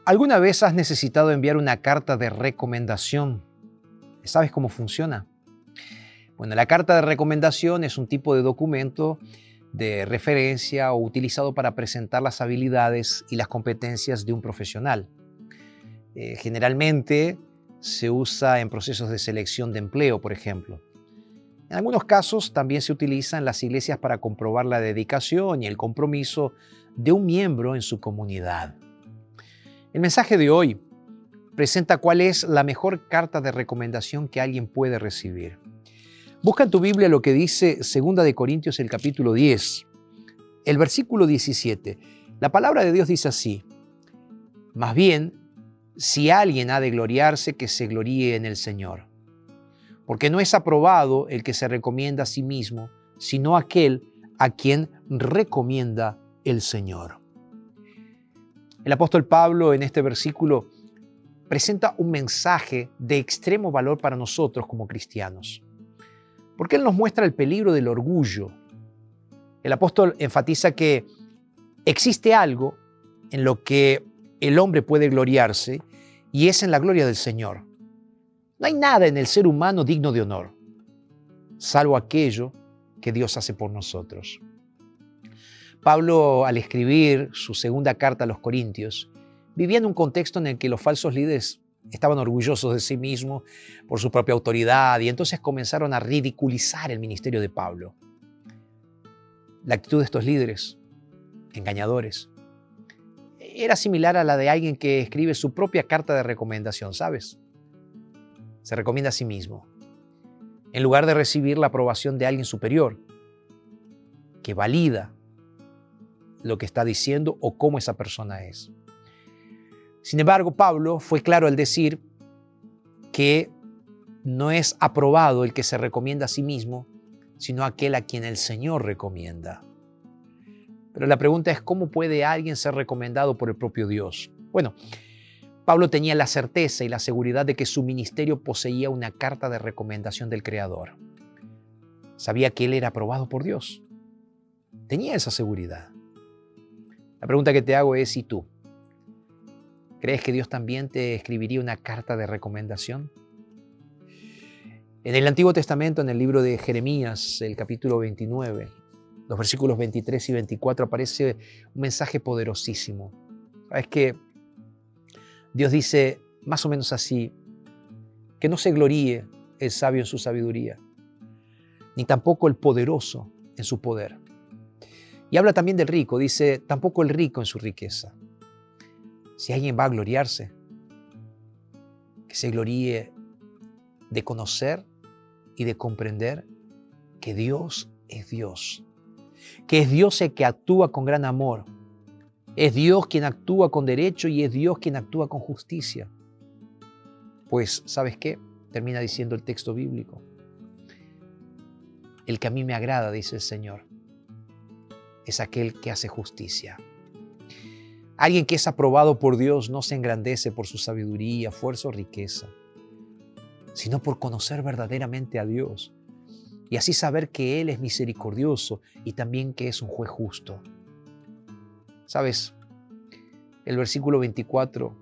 ¿Alguna vez has necesitado enviar una carta de recomendación? ¿Sabes cómo funciona? Bueno, la carta de recomendación es un tipo de documento de referencia o utilizado para presentar las habilidades y las competencias de un profesional. Generalmente se usa en procesos de selección de empleo, por ejemplo. En algunos casos también se utiliza en las iglesias para comprobar la dedicación y el compromiso de un miembro en su comunidad. El mensaje de hoy presenta cuál es la mejor carta de recomendación que alguien puede recibir. Busca en tu Biblia lo que dice 2 Corintios, el capítulo 10, el versículo 17. La palabra de Dios dice así: más bien, si alguien ha de gloriarse, que se gloríe en el Señor. Porque no es aprobado el que se recomienda a sí mismo, sino aquel a quien recomienda el Señor. El apóstol Pablo en este versículo presenta un mensaje de extremo valor para nosotros como cristianos, porque él nos muestra el peligro del orgullo. El apóstol enfatiza que existe algo en lo que el hombre puede gloriarse, y es en la gloria del Señor. No hay nada en el ser humano digno de honor, salvo aquello que Dios hace por nosotros. Pablo, al escribir su segunda carta a los Corintios, vivía en un contexto en el que los falsos líderes estaban orgullosos de sí mismos por su propia autoridad, y entonces comenzaron a ridiculizar el ministerio de Pablo. La actitud de estos líderes, engañadores, era similar a la de alguien que escribe su propia carta de recomendación, ¿sabes? Se recomienda a sí mismo, en lugar de recibir la aprobación de alguien superior, que valida lo que está diciendo o cómo esa persona es. Sin embargo, Pablo fue claro al decir que no es aprobado el que se recomienda a sí mismo, sino aquel a quien el Señor recomienda. Pero la pregunta es, ¿cómo puede alguien ser recomendado por el propio Dios? Bueno, Pablo tenía la certeza y la seguridad de que su ministerio poseía una carta de recomendación del Creador. Sabía que él era aprobado por Dios. Tenía esa seguridad. La pregunta que te hago es, ¿y tú? ¿Crees que Dios también te escribiría una carta de recomendación? En el Antiguo Testamento, en el libro de Jeremías, el capítulo 29, los versículos 23 y 24, aparece un mensaje poderosísimo. ¿Sabes qué? Dios dice más o menos así: que no se gloríe el sabio en su sabiduría, ni tampoco el poderoso en su poder. Y habla también del rico, dice, tampoco el rico en su riqueza. Si alguien va a gloriarse, que se gloríe de conocer y de comprender que Dios es Dios, que es Dios el que actúa con gran amor, es Dios quien actúa con derecho y es Dios quien actúa con justicia. Pues, ¿sabes qué? Termina diciendo el texto bíblico: el que a mí me agrada, dice el Señor, es aquel que hace justicia. Alguien que es aprobado por Dios no se engrandece por su sabiduría, fuerza o riqueza, sino por conocer verdaderamente a Dios y así saber que Él es misericordioso y también que es un juez justo. ¿Sabes? El versículo 24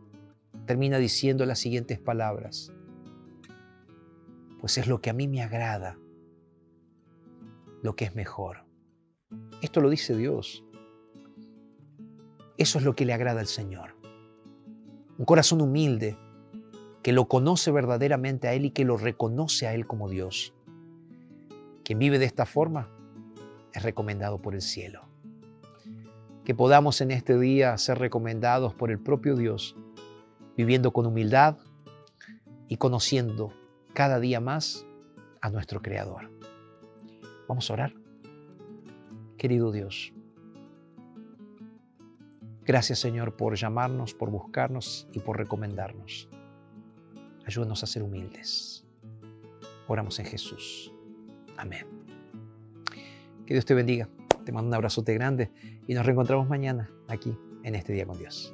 termina diciendo las siguientes palabras: pues es lo que a mí me agrada, lo que es mejor. Esto lo dice Dios. Eso es lo que le agrada al Señor. Un corazón humilde que lo conoce verdaderamente a Él y que lo reconoce a Él como Dios. Quien vive de esta forma es recomendado por el cielo. Que podamos en este día ser recomendados por el propio Dios, viviendo con humildad y conociendo cada día más a nuestro Creador. Vamos a orar. Querido Dios, gracias, Señor, por llamarnos, por buscarnos y por recomendarnos. Ayúdanos a ser humildes. Oramos en Jesús. Amén. Que Dios te bendiga. Te mando un abrazote grande y nos reencontramos mañana aquí en Este Día con Dios.